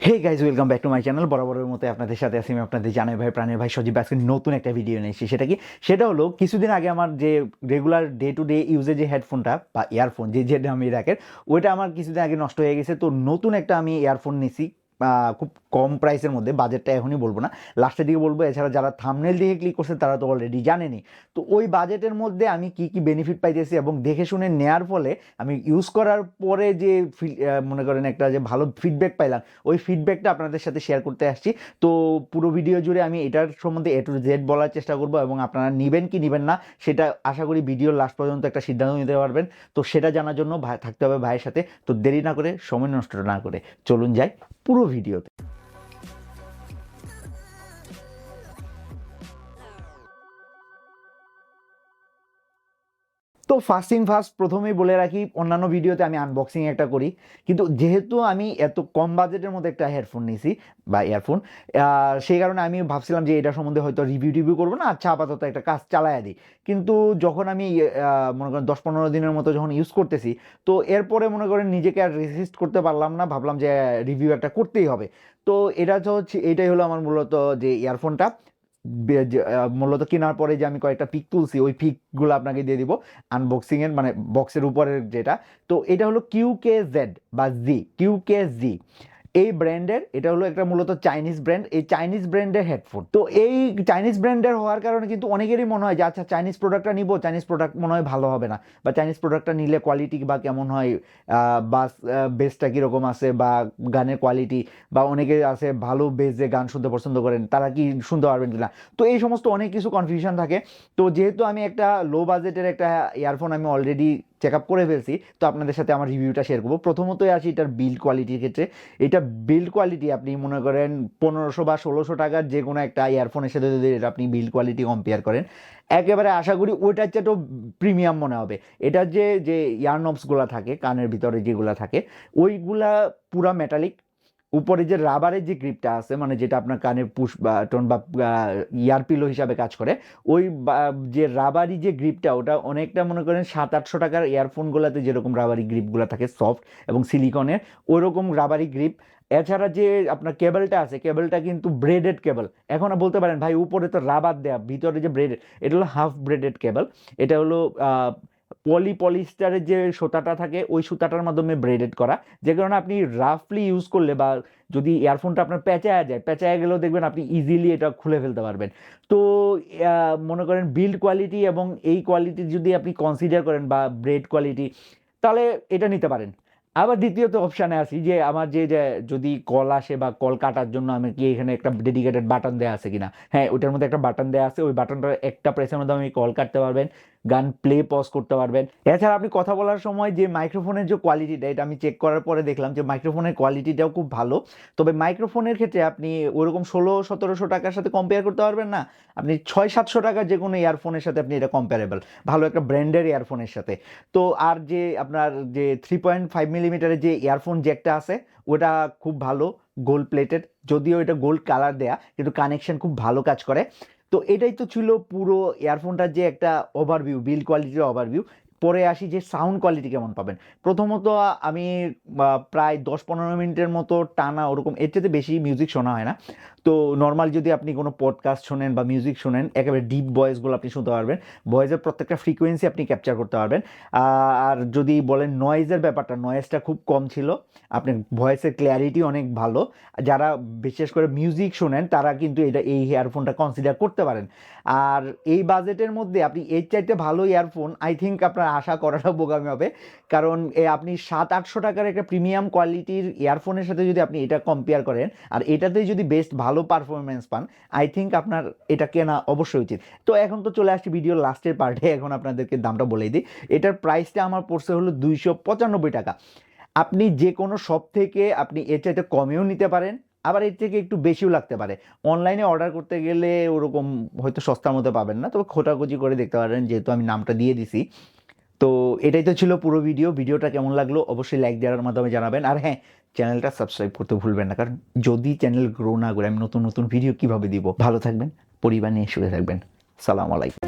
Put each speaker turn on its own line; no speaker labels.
Hey guys welcome back to my channel. বরাবরের মতো আপনাদের সাথে আছি আমি আপনাদের জানাই ভাই প্রাণের ভাই সজীব। আজকে নতুন একটা ভিডিও নিয়ে এসেছি। সেটা হলো কিছুদিন আগে আমার যে রেগুলার ডে টু ডে ইউজে যে হেডফোনটা বা ইয়ারফোন যে আমি রাখের, ওইটা আমার কিছুদিন আগে নষ্ট হয়ে গেছে। তো নতুন একটা আমি ইয়ারফোন নিছি খুব কম প্রাইসের মধ্যে। বাজেটটা এখনই বলবো না, লাস্টের দিকে বলবো। এছাড়া যারা থাম্বনেল দেখে ক্লিক করছে তারা তো অলরেডি জানেনি। তো ওই বাজেটের মধ্যে আমি কি কি বেনিফিট পাইতেছি এবং দেখে শুনে নেয়ার ফলে আমি ইউজ করার পরে যে মনে করেন একটা যে ভালো ফিডব্যাক পাইলাম, ওই ফিডব্যাকটা আপনাদের সাথে শেয়ার করতে আসছি। তো পুরো ভিডিও জুড়ে আমি এটার সম্বন্ধে A to Z বলার চেষ্টা করবো এবং আপনারা নেবেন কি নেবেন না সেটা আশা করি ভিডিওর লাস্ট পর্যন্ত একটা সিদ্ধান্ত নিতে পারবেন। তো সেটা জানার জন্য থাকতে হবে ভাইয়ের সাথে। তো দেরি না করে, সময় নষ্ট না করে চলুন যাই পুরো ভিডিওতে। তো ফার্স্ট থিং ফার্স্ট, প্রথমেই বলে রাখি অন্যান্য ভিডিওতে আমি আনবক্সিং একটা করি, কিন্তু যেহেতু আমি এত কম বাজেটের মধ্যে একটা হেডফোন নিয়েছি বা ইয়ারফোন, সেই কারণে আমি ভাবছিলাম যে এটা সম্বন্ধে হয়তো রিভিউ করবো না, আচ্ছা আপাতত একটা কাজ চালায় দিই। কিন্তু যখন আমি মনে করেন 10-15 দিনের মতো যখন ইউজ করতেছি, তো এরপরে মনে করেন নিজেকে আর রেজিস্ট করতে পারলাম না, ভাবলাম যে রিভিউ একটা করতেই হবে। তো এটা তো হচ্ছে, এটাই হলো আমার মূলত যে ইয়ারফোনটা। মূলত কেনার পরে যে আমি কয়েকটা পিক তুলছি, ওই পিকগুলো আপনাকে দিয়ে দিব আনবক্সিং এর, মানে বক্সের উপরের যেটা। তো এটা হলো QKZ বা QKZ এই ব্র্যান্ডের। এটা হলো একটা মূলত চাইনিজ ব্র্যান্ড, এই চাইনিজ ব্র্যান্ডের হেডফোন। তো এই চাইনিজ ব্র্যান্ডের হওয়ার কারণে কিন্তু অনেকেরই মনে হয় যে আচ্ছা চাইনিজ প্রোডাক্টটা নিব, চাইনিজ প্রোডাক্ট মনে হয় ভালো হবে না, বা চাইনিজ প্রোডাক্টটা নিলে কোয়ালিটি বা কেমন হয়, বা বেসটা কীরকম আছে, বা গানের কোয়ালিটি, বা অনেকে আছে ভালো বেসে গান শুনতে পছন্দ করেন, তারা কি শুনতে পারবেন কিনা। তো এই সমস্ত অনেক কিছু কনফিউশন থাকে। তো যেহেতু আমি একটা লো বাজেটের একটা ইয়ারফোন আমি অলরেডি চেক আপ করে ফেলছি, তো আপনাদের সাথে আমার রিভিউটা শেয়ার করবো। প্রথমতই আসি এটার বিল্ড কোয়ালিটির ক্ষেত্রে। এটা বিল্ড কোয়ালিটি আপনি মনে করেন 1500 বা 1600 টাকার যে কোনো একটা ইয়ারফোনের সাথে যদি এটা আপনি বিল্ড কোয়ালিটি কম্পেয়ার করেন, একেবারে আশা করি ওইটার চেয়েও প্রিমিয়াম মনে হবে। এটার যে যে ইয়ারনবসগুলো থাকে কানের ভিতরে যেগুলো থাকে, ওইগুলা পুরা মেটালিক। উপরে যে রাবারের যে গ্রিপটা আছে, মানে যেটা আপনার কানের পুশ বাটন বা ইয়ার পিলো হিসাবে কাজ করে, ওই যে রাবারি যে গ্রিপটা, ওটা অনেকটা মনে করেন 700-800 টাকার ইয়ারফোনগুলোতে যেরকম রাবারি গ্রিপগুলো থাকে সফট এবং সিলিকনের, ওইরকম রাবারি গ্রিপ। এছাড়া যে আপনার কেবলটা আছে, কেবলটা কিন্তু ব্রেডেড কেবল। এখন বলতে পারেন ভাই উপরে তো রাবার দেয়া, ভিতরে যে ব্রেডেড, এটা হলো হাফ ব্রেডেড কেবল। এটা হলো পলিস্টারের যে সুতাটা থাকে, ওই সুতাটার মাধ্যমে ব্রেডেড করা, যে কারণে আপনি রাফলি ইউজ করলে বা যদি ইয়ারফোনটা আপনার পেঁচায় গেলেও দেখবেন আপনি ইজিলি এটা খুলে ফেলতে পারবেন। তো মনে করেন বিল্ড কোয়ালিটি এবং এই কোয়ালিটি যদি আপনি কনসিডার করেন বা ব্রেড কোয়ালিটি, তাহলে এটা নিতে পারেন। আবার দ্বিতীয়ত অপশানে আসি যে আমার যে যদি কল আসে বা কল কাটার জন্য আমি কি এখানে একটা ডেডিকেটেড বাটন দেওয়া আছে কিনা। হ্যাঁ, ওইটার মধ্যে একটা বাটন দেওয়া আছে, ওই বাটনটা একটা প্রেসের মধ্যে আমি কল কাটতে পারবেন, গান প্লে পজ করতে পারবেন। এছাড়া আপনি কথা বলার সময় যে মাইক্রোফোনের যে কোয়ালিটিটা, এটা আমি চেক করার পরে দেখলাম যে মাইক্রোফোনের কোয়ালিটিটাও খুব ভালো। তবে মাইক্রোফোনের ক্ষেত্রে আপনি ওরকম 1600-1700 টাকার সাথে কম্পেয়ার করতে পারবেন না, আপনি 600-700 টাকার যে কোনো ইয়ারফোনের সাথে আপনি এটা কম্পেয়ারেবল, ভালো একটা ব্র্যান্ডের ইয়ারফোনের সাথে। তো আর যে আপনার যে 3.5 মিলিমিটারের যে ইয়ারফোন জ্যাকটা আছে, ওটা খুব ভালো, গোল্ড প্লেটেড, যদিও এটা গোল্ড কালার দেয়া, কিন্তু কানেকশন খুব ভালো কাজ করে। তো এটাই তো ছিল পুরো ইয়ারফোনটার যে একটা ওভারভিউ, বিল্ড কোয়ালিটির ওভারভিউ। পরে আসি যে সাউন্ড কোয়ালিটি কেমন পাবেন। প্রথমত আমি প্রায় 10-15 মিনিটের মতো টানা ওরকম, এর চেয়ে বেশি মিউজিক শোনা হয় না। তো নর্মাল যদি আপনি কোনো পডকাস্ট শোনেন বা মিউজিক শোনেন, একেবারে ডিপ ভয়েসগুলো আপনি শুনতে পারবেন, ভয়েসের প্রত্যেকটা ফ্রিকোয়েন্সি আপনি ক্যাপচার করতে পারবেন। আর যদি বলেন নয়েজের ব্যাপারটা, নয়েজটা খুব কম ছিল, আপনি ভয়েসের ক্ল্যারিটি অনেক ভালো। যারা বিশেষ করে মিউজিক শোনেন তারা কিন্তু এই ইয়ারফোনটা কনসিডার করতে পারেন। আর এই বাজেটের মধ্যে আপনি এর চাইতে ভালো ইয়ারফোন আই থিঙ্ক আপনার আশা করাটা বোকামি হবে। কারণ আপনি 700-800 টাকার একটা প্রিমিয়াম কোয়ালিটির ইয়ারফোনের সাথে যদি আপনি এটা কম্পেয়ার করেন, আর এটাতেই যদি বেস্ট ভালো পারফরমেন্স পান, আই থিঙ্ক আপনার এটা কেনা অবশ্যই উচিত। তো এখন তো চলে আসছি ভিডিওর লাস্টের পার্টে, এখন আপনাদেরকে দামটা বলেই দিই। এটার প্রাইসটা আমার পড়ছে হলো 295 টাকা। আপনি যে কোনো শপ থেকে আপনি এর চাইতে কমেও নিতে পারেন, আবার এর থেকে একটু বেশিও লাগতে পারে। অনলাইনে অর্ডার করতে গেলে ওরকম হয়তো সস্তার মধ্যে পাবেন না, তবে খোঁটাখুচি করে দেখতে পারেন, যেহেতু আমি নামটা দিয়ে দিছি। তো এটাই তো ছিল পুরো ভিডিওটা কেমন লাগলো অবশ্যই লাইক দেওয়ার মাধ্যমে জানাবেন। আর হ্যাঁ, চ্যানেলটা সাবস্ক্রাইব করতে ভুলবেন না, কারণ যদি চ্যানেল গ্রো না করে আমি নতুন নতুন ভিডিও কিভাবে দিব। ভালো থাকবেন, পরিবার নিয়ে সুখে থাকবেন। সালাম আলাইকুম।